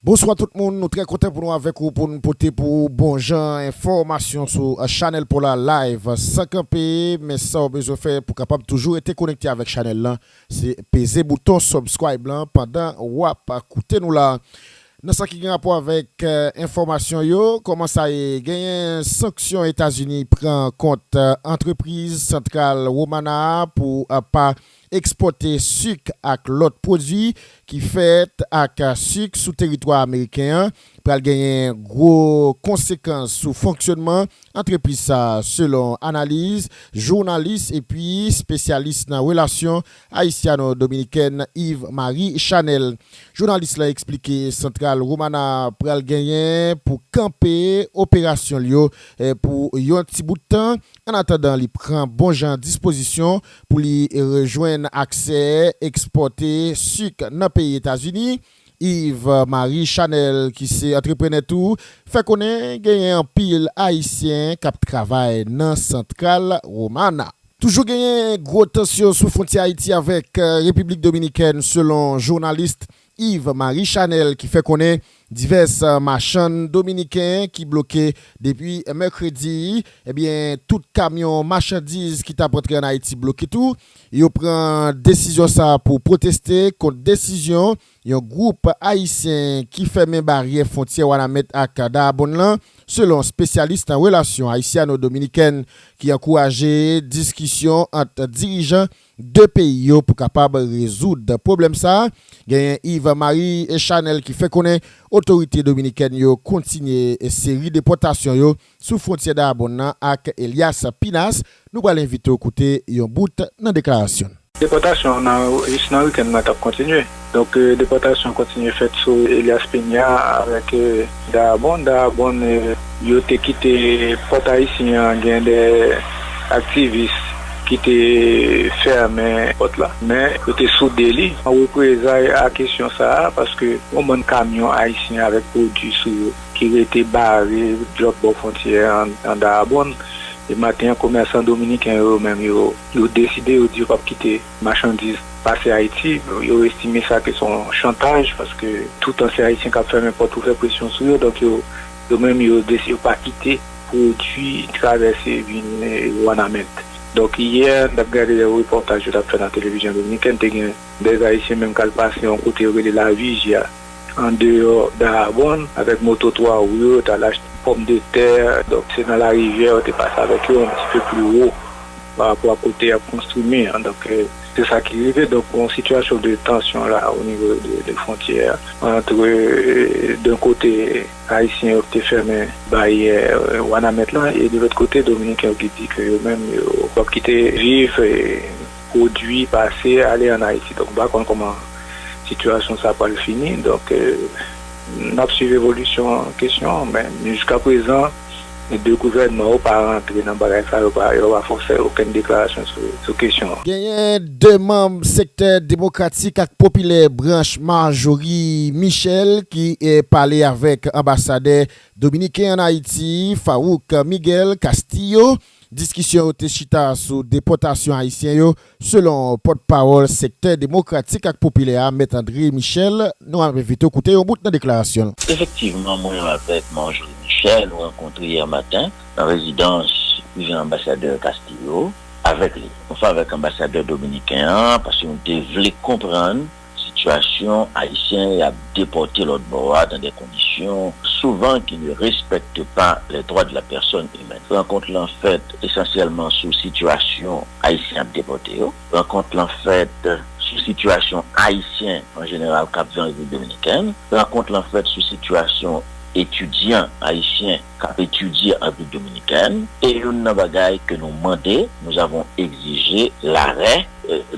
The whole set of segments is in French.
Bonsoir tout le monde, nous très contents pour nous avec vous pour nous porter pour bon genre information sur Channel pour la live sans camper, mais ça on besoin faire pour capable toujours être connecté avec Channel là, c'est peser bouton subscribe là pendant wap écouter nous là. Dans ce qui a rapport avec information yo, comment ça est gagné sanction États-Unis prend compte entreprise centrale Romana pour pas exporter sucre avec l'autre produit qui fait avec sucre sous territoire américain pour gagner gros conséquences sur fonctionnement entreprise ça selon analyse journaliste et puis spécialiste dans relations haïtiano-dominicaine Yves-Marie Chanel. Journaliste l'a expliqué centrale Romana pour gagner pour camper opération Lio pour un petit bout de temps en attendant il prend bon genre disposition pour lui rejoindre accès exporter sucre dans le pays États-Unis. Yves-Marie Chanel qui c'est entrepreneur tout fait connaître gagner un pile haïtien qui travaille dans centrale Romana. Toujours gagner gros tension sous frontière Haïti avec République dominicaine selon journaliste Yves-Marie Chanel qui fait connaître divers marchands dominicains qui bloquaient depuis mercredi. Eh bien, tout camion marchandises qui t'a rentré en Haïti bloqué tout. Ils prend décision ça pour protester contre décision. Il y a un groupe haïtien qui fait mes barrières frontières Wanamet à Kadabonlan, selon spécialiste en relations haïtiano-dominicaines qui encouragé discussion entre dirigeants de pays pour capable résoudre problème ça. Il y a Yves-Marie et Chanel qui fait connaître autorité dominicaine yo continue série de déportation yo sous frontière d'Abonna avec Elias Pinas. Nous allons l'inviter au côté un bout dans déclaration. Déportation dans le week-end a continué. Donc déportation continue faite sur Elias Pina avec Darabon. Darabon yo te quitté port haïtien gain des activistes qui était fermé là mais était sous délit on représailles à question ça parce que on bon camion haïtien avec produits qui était barré bloc bord frontière en Darabon et matin commerçants dominicains eux-mêmes ils ont décidé de dire pas quitter marchandises passer Haïti ils ont estimé ça que son chantage parce que tout ancien haïtien qui a fait n'importe où fait pression sur eux donc eux même ils ont décidé pas quitter produits traverser Wanamet. Donc hier, on a regardé les reportages que fait dans la télévision dominicaine, des Haïtiens même qui passent en côté de la Vigia, en dehors d'Arabon, avec moto 3 ou tu as lâché pommes de terre, donc c'est dans la rivière, tu passes avec eux un petit peu plus haut par rapport à côté à construire. Donc c'est ça qui arrive, donc une situation de tension là au niveau des frontières entre d'un côté haïtien qui était fermé barrière Wanamet là et de l'autre côté dominicain qui dit que eux-mêmes ils quitter vivre et produits passer aller en Haïti. Donc bah comment situation ça pas le fini donc n'a pas suivi l'évolution en question mais jusqu'à présent les deux gouvernements pas rentré dans bagage ça pas forcer aucune déclaration sur question. Il y a deux membres secteur démocratique et populaire branche Marjorie Michel qui est parlé avec ambassadeur dominicain en Haïti Farouk Miguel Castillo. Discussion au Téchita sur déportation haïtienne selon porte-parole secteur démocratique et populaire M. André Michel. Nous avons invité au côté au bout de la déclaration. Effectivement, moi avec Marjorie Michel, nous rencontré hier matin dans la résidence du ambassadeur Castillo avec lui. Enfin avec l'ambassadeur dominicain parce qu'on voulait comprendre situation haïtienne a déporté l'autre bord dans des conditions souvent qui ne respectent pas les droits de la personne humaine. Rencontre en fait essentiellement sous situation haïtienne déportée. Rencontre en fait sous situation haïtienne en général cap dans la République dominicaine. Rencontre en fait sous situation étudiants haïtiens qui étudient en République dominicaine et une bagaille que nous demandons, nous avons exigé l'arrêt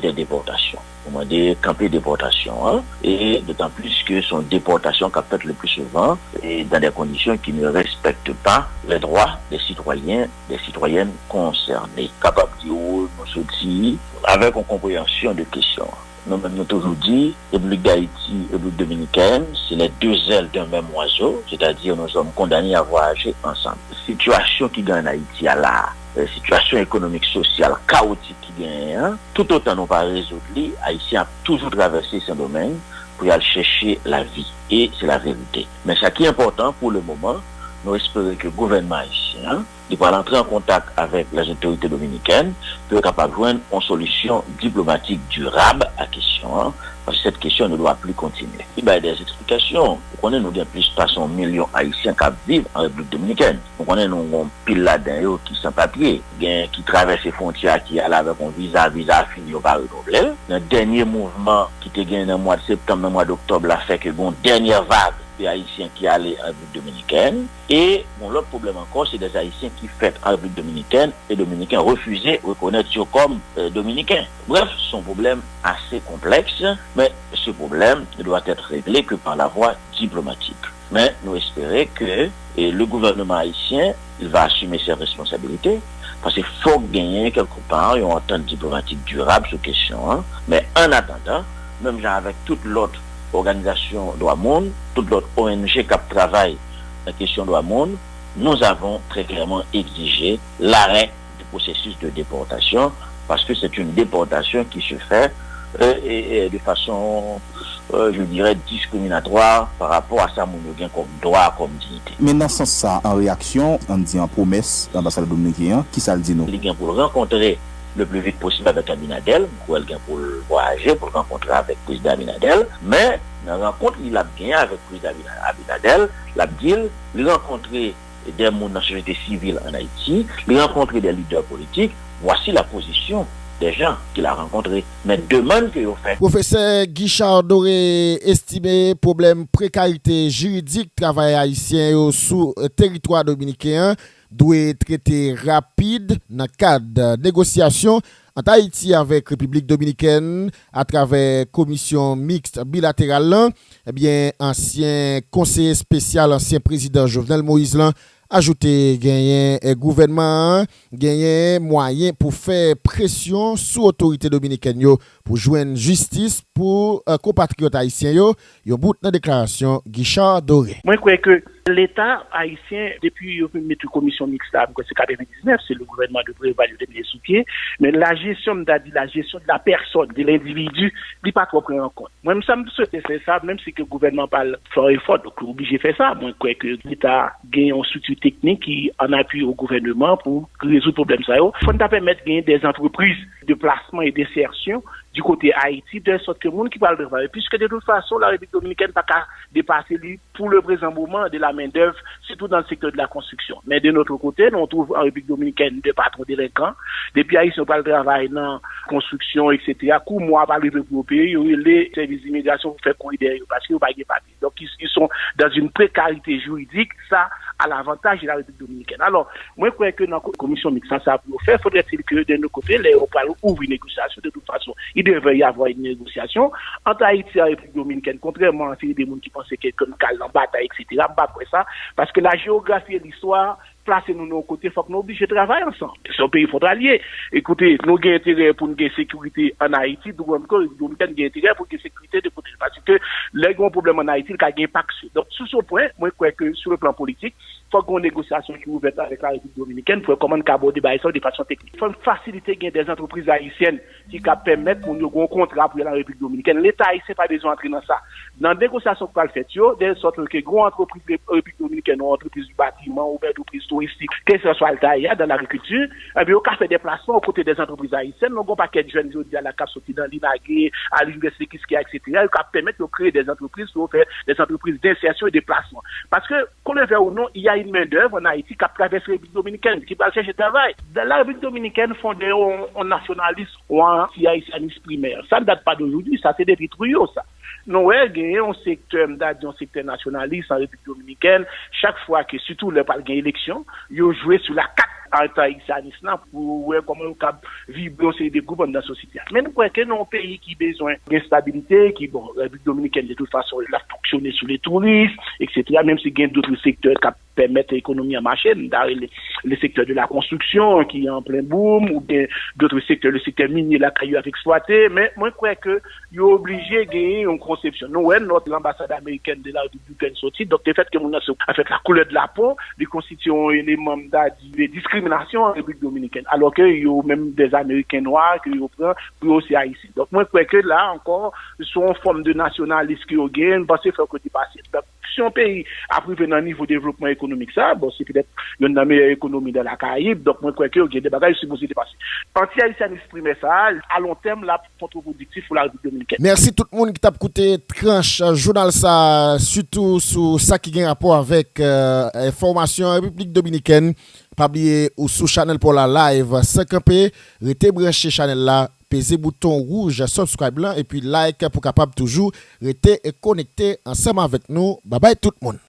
des déportations. Demander camper déportation et d'autant plus que son déportation qu'a fait le plus souvent et dans des conditions qui ne respectent pas les droits des citoyens, des citoyennes concernées. Capable de dire nous sortir avec une compréhension de questions. Nous-mêmes nous toujours dit, République d'Haïti et République dominicaine, c'est les deux ailes d'un même oiseau, c'est-à-dire nous sommes condamnés à voyager ensemble. Situation qui gagne en Haïti à la situation économique, sociale, chaotique qui gagne, tout autant nous pas résoudre, Haïti a toujours traversé ce domaine pour y aller chercher la vie. Et c'est la vérité. Mais ce qui est important pour le moment, nous espérons que le gouvernement haïtien va entrer en contact avec les autorités dominicaines pour être capable de joindre une solution diplomatique durable à la question, parce que cette question ne doit plus continuer. Il y a des explications. Vous connaissez, nous avons plus de 300 millions haïtiens qui vivent en République dominicaine. Vous connaissez, nous avons pile là-dedans qui sont sans papier, qui traversent les frontières, qui allent avec un visa fini, on va renouveler. Le dernier mouvement qui était gagné dans le mois de septembre, dans le mois d'octobre, a fait que une dernière vague des Haïtiens qui allaient en République dominicaine. Et l'autre problème encore, c'est des Haïtiens qui font en République dominicaine et Dominicains refusés de reconnaître comme Dominicains. Bref, c'est un problème assez complexe, mais ce problème ne doit être réglé que par la voie diplomatique. Mais nous espérons que le gouvernement haïtien il va assumer ses responsabilités, parce qu'il faut gagner quelque part une entente diplomatique durable sur la question. Hein. Mais en attendant, même avec toute l'autre organisation droit monde, toute l'autre ONG qui travaille la question droit monde, nous avons très clairement exigé l'arrêt du processus de déportation, parce que c'est une déportation qui se fait de façon, je dirais, discriminatoire par rapport à ça, mon gain comme droit, comme dignité. Mais dans ce sens, ça, en réaction, on dit en promesse, l'ambassade dominicaine, qui ça le dit nous? Il vient pour rencontrer le plus vite possible avec Abinadel, pour voyager, pour rencontrer avec le président Abinadel, mais dans la rencontre, il a gagné avec le président Abinadel, il a rencontré des membres de la société civile en Haïti, il a rencontré des leaders politiques, voici la position des gens qu'il a rencontrés, mais demande que vous faites. Professeur Guichard Doré estimé problème précarité juridique travail haïtien sous territoire dominicain doit traiter rapide dans le cadre de négociation entre Haïti avec République dominicaine à travers commission mixte bilatérale. Eh bien, ancien conseiller spécial, ancien président Jovenel Moïse ajouter gagner gouvernement gagner moyen pour faire pression sur autorité dominicaine pour joindre justice pour compatriotes haïtiens yo bout dans déclaration Guichard Doré. Moi je crois que l'État haïtien depuis mettre commission mixte c'est 99 c'est le gouvernement de prévaler les sous-pieds mais la gestion de la personne de l'individu n'est pas trop pris en compte. Moi me semble souhaiter c'est ça même si que le gouvernement parle fort et fort donc obligé de faire ça. Moi je crois que l'État gagne un soutien technique qui en appuie au gouvernement pour résoudre le problème ça. Il faut permettre de gagner des entreprises de placement et d'insertion du côté Haïti, de sorte que le monde qui parle de travail, puisque de toute façon, la République dominicaine n'a pas dépasser lui pour le présent moment de la main-d'œuvre, surtout dans le secteur de la construction. Mais de notre côté, nous on trouve en République dominicaine des patrons délinquants, depuis Haïti, on parle de travail dans la construction, etc. Coup, moi, par le pour pays, les services d'immigration pour faire courir parce qu'ils n'ont pas de papier. Donc, ils sont dans une précarité juridique, ça, à l'avantage de la République dominicaine. Alors, moi, je crois que dans la commission mixte, ça pour faire, faudrait-il que de nos côtés, les Européens ouvrent une négociation de toute façon. Il devrait y avoir une négociation entre Haïti et la République dominicaine, contrairement à des gens qui pensaient qu'il y a une cale en bataille, etc. Pas ça, parce que la géographie et l'histoire, placer nous de nos côtés, il faut que nous obligés de travailler ensemble. C'est un pays frontalier. Écoutez, nous avons intérêt pour une sécurité en Haïti, nous avons intérêt pour une sécurité de côté. Parce que les grands problèmes en Haïti, il y a un impact. Donc, sur ce point, moi, je crois que sur le plan politique, il faut qu'on ait une négociation qui est ouverte avec la République dominicaine pour comment aborder ça de façon technique. Il faut faciliter des entreprises haïtiennes qui permettent pour nous un contrat pour la République dominicaine. L'État haïtien n'a pas besoin d'entrer dans ça. Dans la négociation qu'on va faire, de sorte que les grandes entreprises de la République dominicaine, entreprises du bâtiment, ou entreprises touristique, que ce soit le tailleur dans l'agriculture, eh bien, on a fait des placements aux côtés des entreprises haïtiennes. Nous avons un paquet de jeunes qui à la CAP sortis dans l'INAGé, à l'université Kiskia, etc. Ils permettent de créer des entreprises pour faire des entreprises d'insertion et de placement. Parce que, qu'on le veut ou non, il y a une main-d'œuvre en Haïti qui traverse la République dominicaine, qui va chercher travail. Dans la République dominicaine, fondée en nationalisme ou en haïtianisme primaire. Ça ne date pas d'aujourd'hui, ça c'est des vitruyaux, ça. Nous avons un secteur nationaliste en République dominicaine. Chaque fois que, surtout le parle élection, ils ont joué sur la carte anti-haïtianisme pour voir comment on peut vibrer des groupes dans la société. Mais nous croyons que nous avons un pays qui a besoin de stabilité, qui, bon, la République dominicaine, de toute façon, elle a fonctionné sur les touristes, etc. Même s'il y a d'autres secteurs qui permettent l'économie à marcher, le secteur de la construction qui est en plein boom, ou bien d'autres secteurs, le secteur minier, la caillou à exploiter. Mais moi, je crois que ils sont obligés de gagner une conception. Nous, notre ambassade américaine de la République sortie, donc le fait que nous avons fait la couleur de la peau, de constituer un élément de discrimination discrimination en République dominicaine, alors que y a même des Américains noirs qui prennent pour aussi haïtiens. Donc moi je crois que là encore sont forme de nationalisme qui ont gagné parce que faut que tu passes. Si un pays a privé dans niveau développement économique ça, bon c'est peut-être une des meilleures économies de la Caraïbe, donc moi je crois que y a des bagages supposés dépasser. Anti-haïtianisme primaire ça à long terme là contre-productif pour la République dominicaine. Merci tout le monde qui t'a écouté tranche journal ça surtout sur ça qui a rapport avec information République dominicaine. Pas oublier ou sous channel pour la live 5p, restez branché channel là, pesez bouton rouge subscribe là et puis like pour capable toujours rester connecté ensemble avec nous. Bye bye tout le monde.